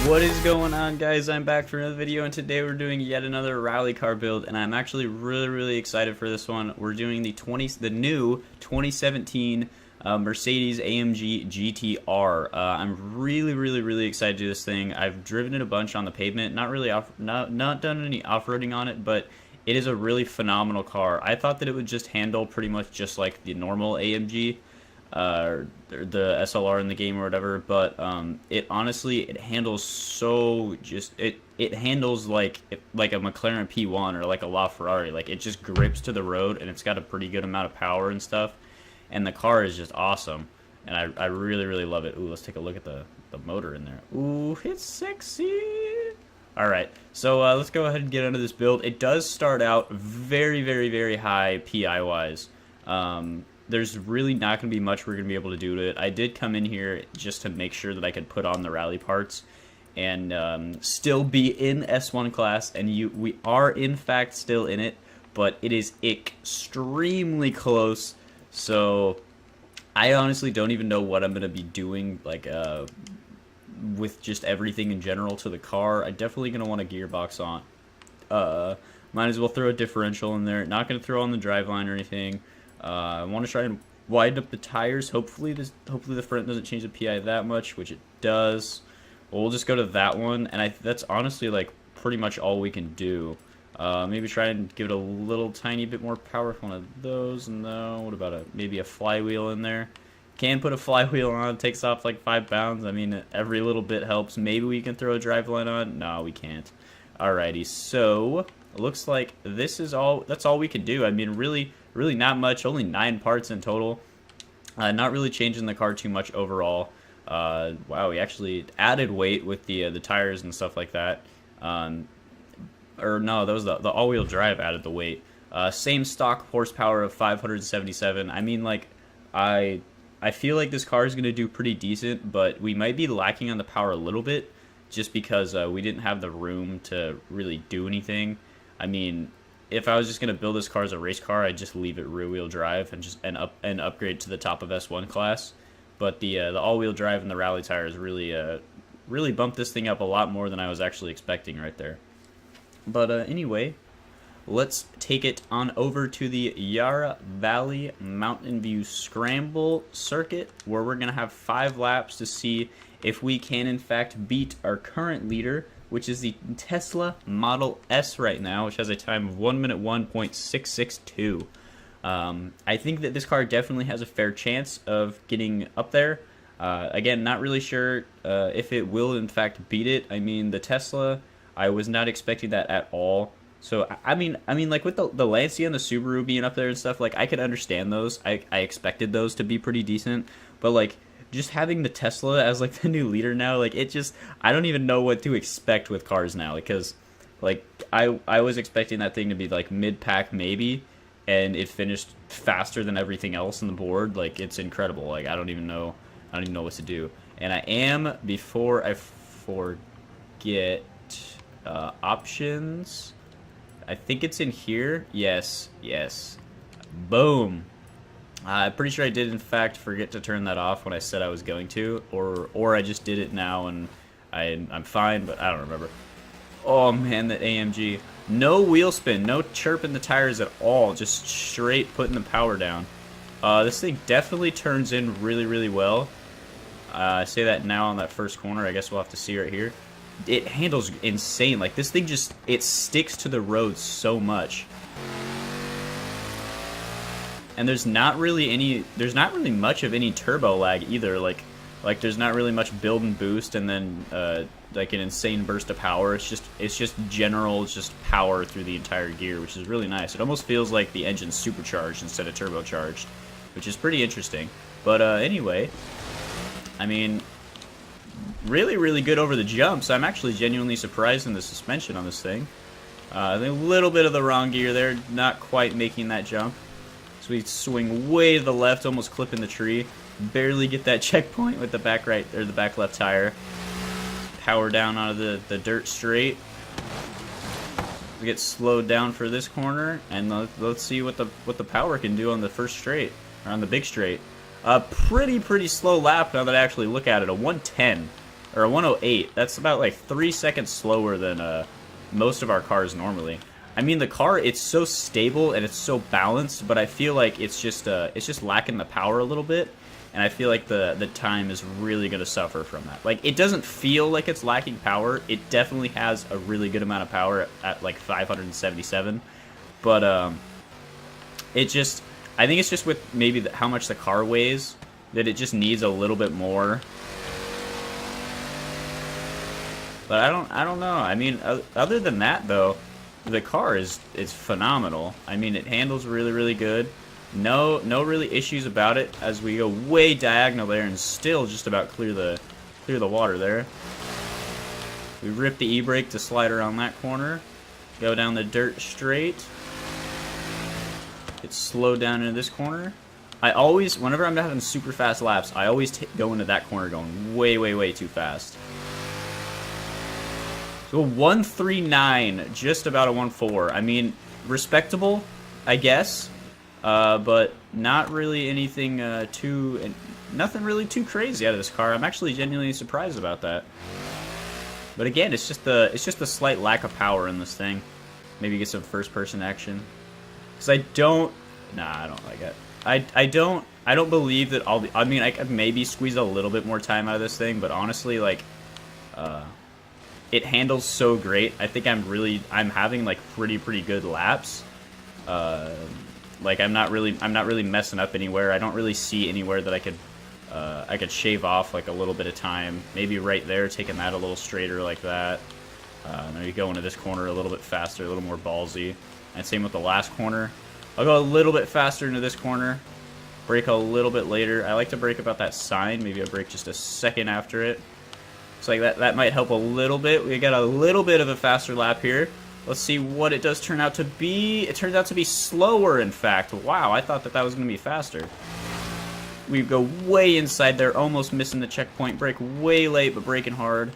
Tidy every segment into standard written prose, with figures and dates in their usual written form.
What is going on, guys? I'm back for another video, and today we're doing yet another rally car build, and I'm actually really excited for this one. We're doing the new 2017 Mercedes AMG GTR. I'm really excited to do this thing. I've driven it a bunch on the pavement, not done any off-roading on it, but it is a really phenomenal car. I thought that it would just handle pretty much just like the normal AMG. Or the SLR in the game or whatever, but it honestly handles so it handles like a McLaren P1 or like a LaFerrari. Like, it just grips to the road, and it's got a pretty good amount of power and stuff, and the car is just awesome, and I really love it. Ooh, let's take a look at the motor in there. Ooh, it's sexy. Alright, so let's go ahead and get into this build. It does start out very high PI wise. There's really not going to be much we're going to be able to do to it. I did come in here just to make sure that I could put on the rally parts and still be in S1 class, and we are in fact still in it, but it is extremely close, so I honestly don't even know what I'm going to be doing, like, with just everything in general to the car. I'm definitely going to want a gearbox on. Might as well throw a differential in there. Not going to throw on the driveline or anything. I want to try and widen up the tires. Hopefully the front doesn't change the PI that much, which it does. We'll just go to that one, and that's honestly like pretty much all we can do. Maybe try and give it a little tiny bit more power with one of those. No, what about maybe a flywheel in there? Can put a flywheel on. It takes off like 5 pounds. I mean, every little bit helps. Maybe we can throw a driveline on. No, we can't. Alrighty, so it looks like this is all. That's all we can do. I mean, really not much. Only 9 parts in total. Not really changing the car too much overall. Wow, we actually added weight with the tires and stuff like that. Or no, that was the all-wheel drive added the weight. Same stock horsepower of 577. I mean, like, I feel like this car is going to do pretty decent, but we might be lacking on the power a little bit just because we didn't have the room to really do anything. I mean, if I was just gonna build this car as a race car, I'd just leave it rear-wheel drive and upgrade to the top of S1 class. But the all-wheel drive and the rally tires really bumped this thing up a lot more than I was actually expecting right there. But anyway, let's take it on over to the Yarra Valley Mountain View Scramble circuit, where we're gonna have 5 laps to see if we can in fact beat our current leader, which is the Tesla Model S right now, which has a time of 1 minute 1.662. I think that this car definitely has a fair chance of getting up there. Again, not really sure if it will in fact beat it. I mean, the Tesla, I was not expecting that at all. So I mean, like with the Lancia and the Subaru being up there and stuff, like, I could understand those. I expected those to be pretty decent, but like, just having the Tesla as like the new leader now, like, it just, I don't even know what to expect with cars now, because like I was expecting that thing to be like mid-pack maybe, and it finished faster than everything else on the board. Like, it's incredible. Like, I don't even know what to do. And I am, before I forget, options, I think it's in here. Yes, boom. I'm pretty sure I did in fact forget to turn that off when I said I was going to, or I just did it now and I'm fine, but I don't remember. Oh man, that AMG. No wheel spin, no chirping the tires at all, just straight putting the power down. This thing definitely turns in really well. I say that now on that first corner. I guess we'll have to see right here. It handles insane. Like, this thing just, it sticks to the road so much. And there's not really much of any turbo lag either. Like there's not really much build and boost and then like an insane burst of power. It's just general power through the entire gear, which is really nice. It almost feels like the engine's supercharged instead of turbocharged, which is pretty interesting. But anyway, I mean, really good over the jumps. I'm actually genuinely surprised in the suspension on this thing. A little bit of the wrong gear there, not quite making that jump. So we swing way to the left, almost clipping the tree. Barely get that checkpoint with the back right, or the back left tire. Power down out of the dirt straight. We get slowed down for this corner, and let's see what the power can do on the first straight, or on the big straight. Pretty slow lap now that I actually look at it. A 110. or a 108. That's about like 3 seconds slower than most of our cars normally. I mean, the car, it's so stable and it's so balanced, but I feel like it's just lacking the power a little bit, and I feel like the time is really going to suffer from that. Like, it doesn't feel like it's lacking power. It definitely has a really good amount of power at like 577, but it just, I think it's just with maybe how much the car weighs that it just needs a little bit more. But I don't know. I mean, other than that though, the car is phenomenal. I mean, it handles really good. No really issues about it as we go way diagonal there and still just about clear the water there. We rip the e-brake to slide around that corner. Go down the dirt straight. Get slowed down into this corner. I always, whenever I'm having super fast laps, I always go into that corner going way too fast. So 139, just about a 1.4. I mean, respectable, I guess, but not really anything nothing really too crazy out of this car. I'm actually genuinely surprised about that. But again, it's just a slight lack of power in this thing. Maybe get some first-person action. Because I don't like it. I don't believe that I mean, I could maybe squeeze a little bit more time out of this thing, but honestly, like, it handles so great. I think I'm having like pretty good laps. Like I'm not really messing up anywhere. I don't really see anywhere that I could shave off like a little bit of time. Maybe right there, taking that a little straighter like that. Maybe go into this corner a little bit faster, a little more ballsy. And same with the last corner. I'll go a little bit faster into this corner. Brake a little bit later. I like to brake about that sign. Maybe I'll brake just a second after it. So like that might help a little bit. We got a little bit of a faster lap here. Let's see what it does turn out to be. It turns out to be slower, in fact. Wow, I thought that was going to be faster. We go way inside there, almost missing the checkpoint. Brake way late, but braking hard.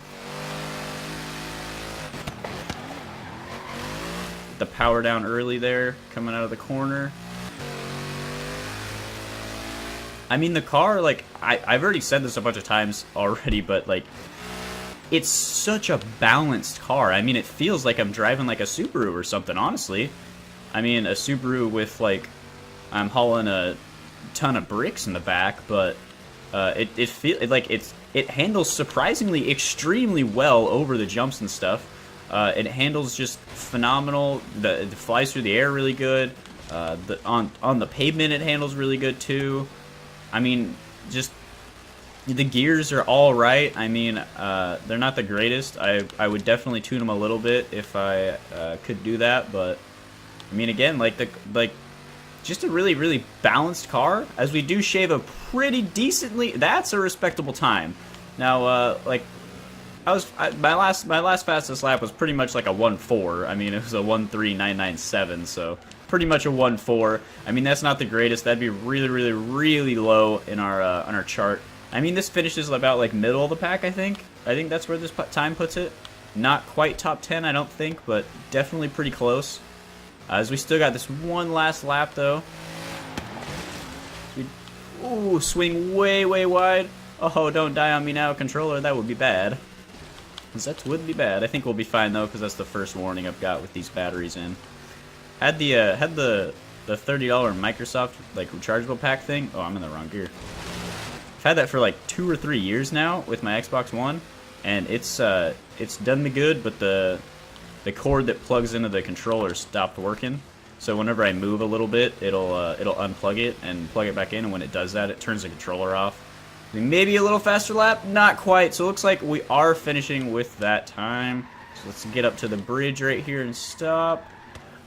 The power down early there, coming out of the corner. I mean, the car, like, I've already said this a bunch of times already, but, like, it's such a balanced car. I mean, it feels like I'm driving like a Subaru or something, honestly. I mean, a Subaru with, like, I'm hauling a ton of bricks in the back, but it handles surprisingly extremely well over the jumps and stuff. It handles just phenomenal. It flies through the air really good. On the pavement, it handles really good too. I mean, just the gears are all right. I mean, they're not the greatest. I would definitely tune them a little bit if I could do that. But I mean, again, just a really balanced car. As we do shave a pretty decently. That's a respectable time. Now, my last fastest lap was pretty much like a 1.4. I mean, it was a 1.3997, so pretty much a 1.4. I mean, that's not the greatest. That'd be really low in our on our chart. I mean, this finishes about like middle of the pack. I think that's where this time puts it. Not quite top 10, I don't think, but definitely pretty close. As we still got this one last lap though. Ooh, swing way wide. Oh, don't die on me now, controller. That would be bad. That would be bad. I think we'll be fine though, because that's the first warning I've got with these batteries in. Had the $30 Microsoft like rechargeable pack thing. Oh, I'm in the wrong gear. I've had that for like 2 or 3 years now with my Xbox One, and it's done me good. But the cord that plugs into the controller stopped working. So whenever I move a little bit, it'll unplug it and plug it back in, and when it does that, it turns the controller off. Maybe a little faster lap, not quite. So it looks like we are finishing with that time. So let's get up to the bridge right here and stop.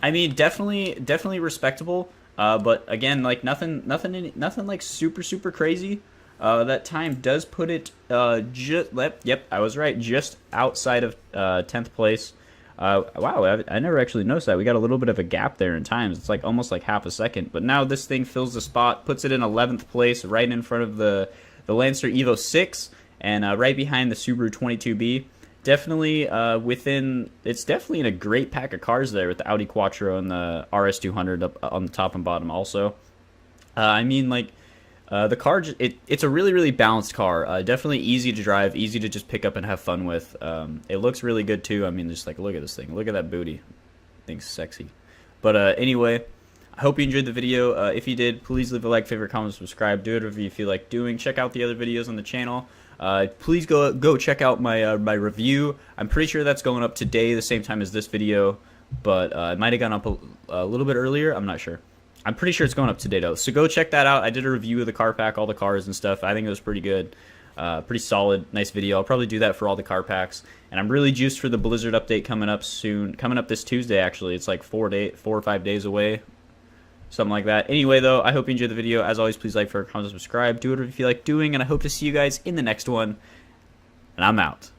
I mean, definitely respectable. But again, like nothing like super crazy. That time does put it yep, I was right, just outside of 10th place. Wow, I never actually noticed that. We got a little bit of a gap there in times. It's like almost like half a second. But now this thing fills the spot, puts it in 11th place, right in front of the Lancer Evo 6, and right behind the Subaru 22B. Definitely it's definitely in a great pack of cars there with the Audi Quattro and the RS200 up on the top and bottom also. I mean, like, The car, it's a really balanced car. Definitely easy to drive, easy to just pick up and have fun with. It looks really good too. I mean, just like look at this thing, look at that booty, thing's sexy. But anyway, I hope you enjoyed the video. If you did, please leave a like, favorite, comment, subscribe. Do whatever you feel like doing. Check out the other videos on the channel. Please go check out my my review. I'm pretty sure that's going up today, the same time as this video, but it might have gone up a little bit earlier. I'm not sure. I'm pretty sure it's going up today though, so go check that out. I did a review of the car pack, all the cars and stuff. I think it was pretty good, pretty solid, nice video. I'll probably do that for all the car packs, and I'm really juiced for the Blizzard update coming up soon. Coming up this Tuesday, actually. It's like 4 or 5 days away, something like that. Anyway, though, I hope you enjoyed the video. As always, please like, favorite, comment, subscribe. Do whatever you feel like doing, and I hope to see you guys in the next one. And I'm out.